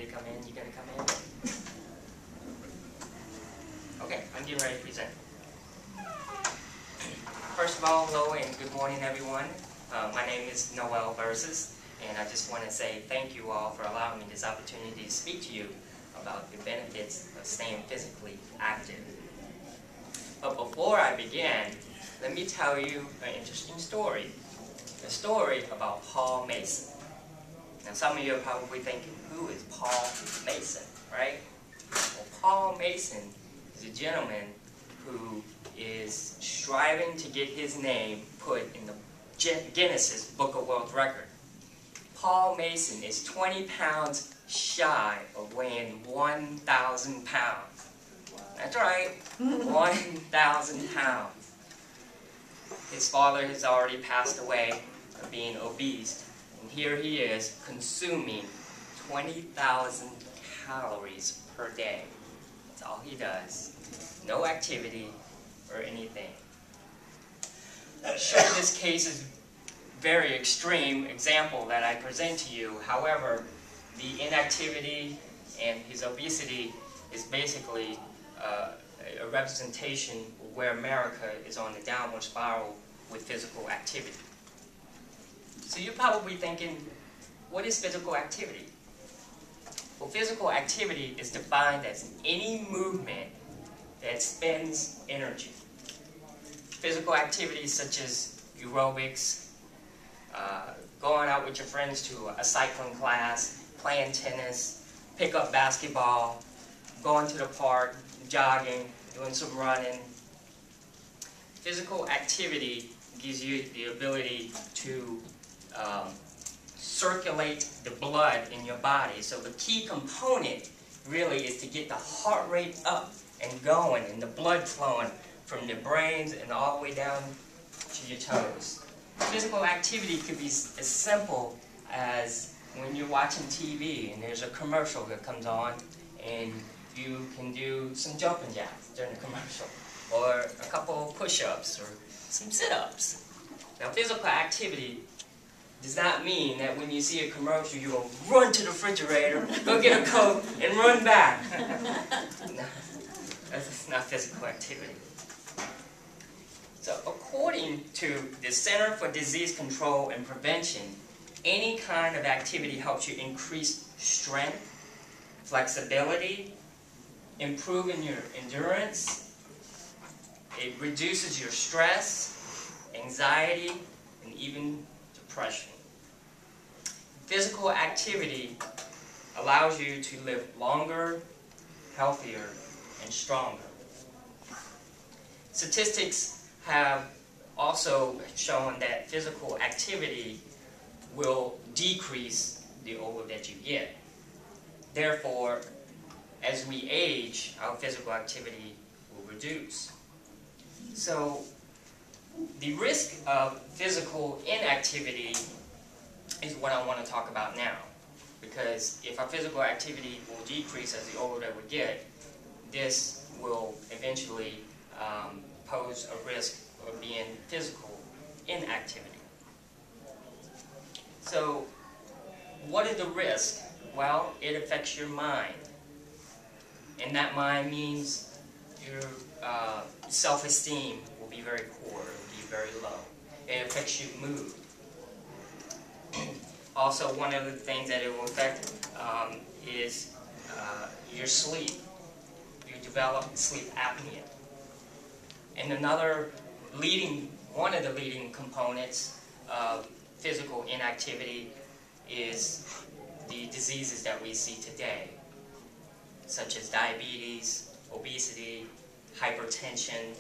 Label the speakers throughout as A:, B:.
A: me to come in? You gonna come in? Okay, I'm getting ready to present. First of all, hello and good morning, everyone. My name is Noel Berzas, and I just want to say thank you all for allowing me this opportunity to speak to you about the benefits of staying physically active. But before I begin, let me tell you an interesting story. A story about Paul Mason. Now some of you are probably thinking, who is Paul Mason, right? Well, Paul Mason is a gentleman who is striving to get his name put in the Guinness Book of World Record. Paul Mason is 20 pounds shy of weighing 1,000 pounds. That's right, 1,000 pounds. His father has already passed away of being obese, and here he is consuming 20,000 calories per day. That's all he does. No activity or anything. Sure, this case is very extreme example that I present to you. However, the inactivity and his obesity is basically a representation of where America is on the downward spiral with physical activity. So you're probably thinking, what is physical activity? Well, physical activity is defined as any movement that spends energy. Physical activities such as aerobics, going out with your friends to a cycling class, playing tennis, pick up basketball, going to the park, jogging, doing some running. Physical activity gives you the ability to circulate the blood in your body. So the key component really is to get the heart rate up and going and the blood flowing from the brains and all the way down to your toes. Physical activity could be as simple as when you're watching TV and there's a commercial that comes on and you can do some jumping jacks during the commercial, or a couple of push-ups or some sit-ups. Now, physical activity does not mean that when you see a commercial you will run to the refrigerator, go get a Coke, and run back. No, that's not physical activity. So according to the Center for Disease Control and Prevention, any kind of activity helps you increase strength, flexibility, improving your endurance. It reduces your stress, anxiety, and even depression. Physical activity allows you to live longer, healthier, and stronger. Statistics have also shown that physical activity will decrease the older that you get. Therefore, as we age, our physical activity will reduce. So, the risk of physical inactivity is what I want to talk about now. Because if our physical activity will decrease as the older that we get, this will eventually pose a risk of being physical inactivity. So, what are the risks? Well, it affects your mind. And that mind means your self-esteem will be very poor, it will be very low. It affects your mood. Also, one of the things that it will affect is your sleep. You develop sleep apnea. And one of the leading components of physical inactivity is the diseases that we see today, such as diabetes, obesity, hypertension,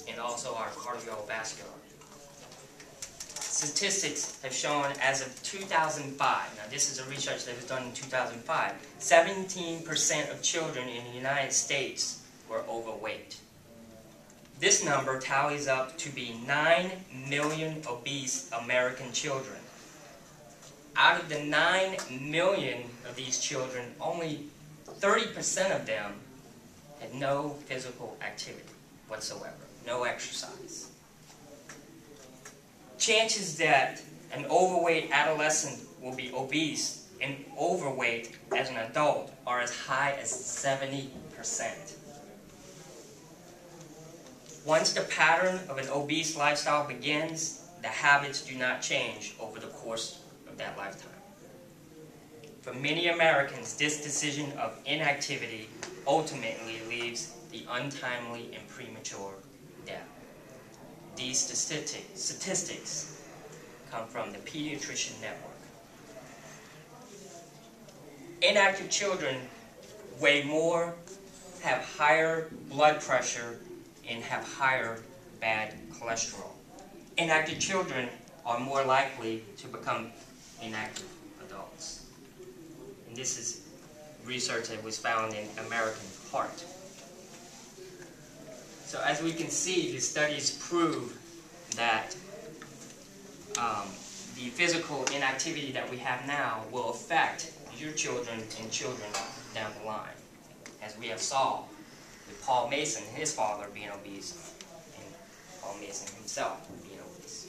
A: and also our cardiovascular. Statistics have shown as of 2005, now this is a research that was done in 2005, 17% of children in the United States were overweight. This number tallies up to be 9 million obese American children. Out of the 9 million of these children, only 30% of them had no physical activity whatsoever, no exercise. Chances that an overweight adolescent will be obese and overweight as an adult are as high as 70%. Once the pattern of an obese lifestyle begins, the habits do not change over the course of that lifetime. For many Americans, this decision of inactivity ultimately leaves the untimely and premature death. These statistics come from the Pediatrician Network. Inactive children weigh more, have higher blood pressure, and have higher bad cholesterol. Inactive children are more likely to become inactive adults. And this is research that was found in American Heart. So as we can see, the studies prove that the physical inactivity that we have now will affect your children and children down the line. As we have saw with Paul Mason, his father being obese, and Paul Mason himself being obese.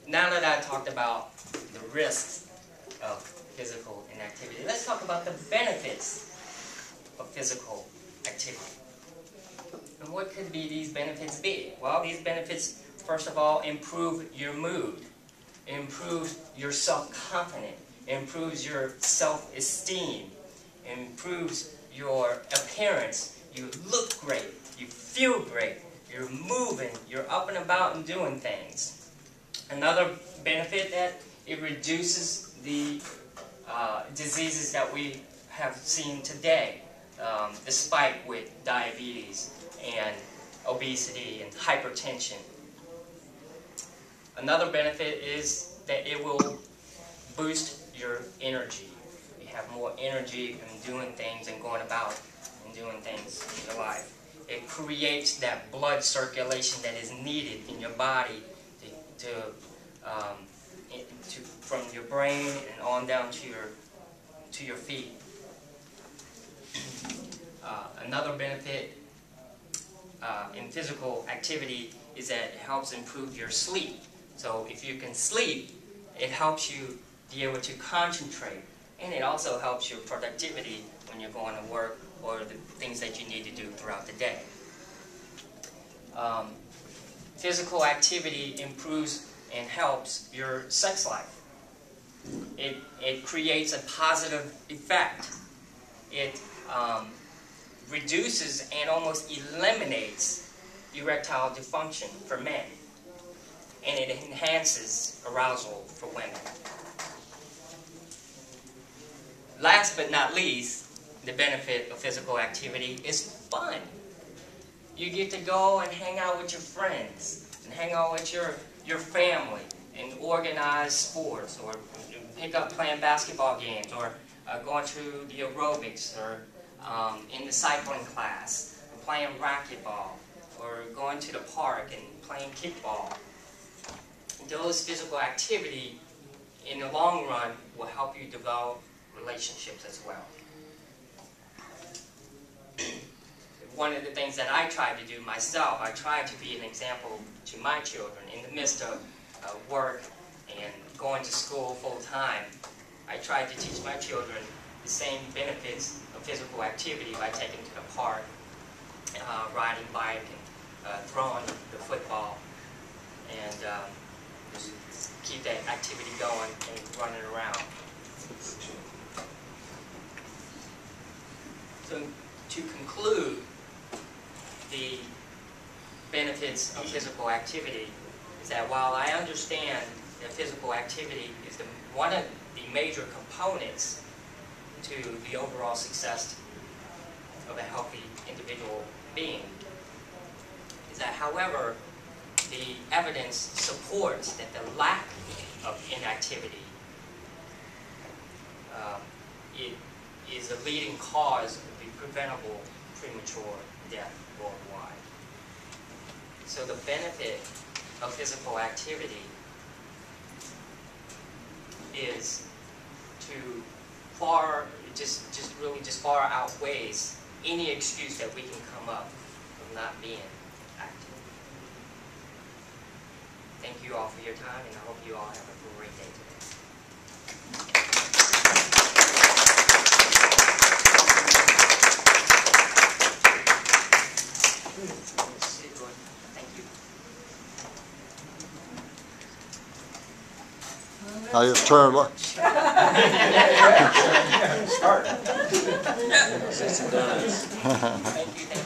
A: Now that I talked about the risks of physical inactivity, let's talk about the benefits of physical activity. And what could these benefits be? Well, these benefits, first of all, improve your mood, improves your self-confidence, improves your self-esteem, improves your appearance. You look great, you feel great, you're moving, you're up and about and doing things. Another benefit that it reduces the diseases that we have seen today, the spike with diabetes and obesity and hypertension. Another benefit is that it will boost your energy. You have more energy in doing things and going about and doing things in your life. It creates that blood circulation that is needed in your body from your brain and on down to your feet. Another benefit in physical activity is that it helps improve your sleep. So if you can sleep, it helps you be able to concentrate, and it also helps your productivity when you're going to work or the things that you need to do throughout the day. Physical activity improves and helps your sex life. It creates a positive effect. It reduces and almost eliminates erectile dysfunction for men, and it enhances arousal for women. Last but not least, the benefit of physical activity is fun. You get to go and hang out with your friends, and hang out with your family, and organize sports, or pick up playing basketball games, or going to the aerobics, or in the cycling class, or playing racquetball, or going to the park and playing kickball. Those physical activity, in the long run, will help you develop relationships as well. One of the things that I try to do myself, I try to be an example to my children in the midst of work and going to school full time. I try to teach my children the same benefits of physical activity by taking them to the park, riding bike, and throwing the football, and just keep that activity going and running around. So to conclude, the benefits of physical activity is that while I understand that physical activity is one of the major components to the overall success of a healthy individual being, is that, however, the evidence supports that the lack of inactivity it is a leading cause of the preventable premature death worldwide. So the benefit of physical activity is to far outweighs any excuse that we can come up from not being active. Thank you all for your time, and I hope you all have a great day today.
B: I just turn it.
A: Thank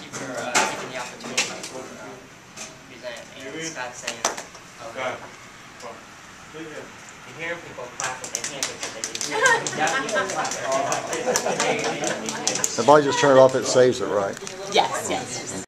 A: you for giving the opportunity to present. And Scott saying, okay. You hear people clap with their hands because they didn't.
B: If I just turn it off, it saves it, right?
C: Yes, yes.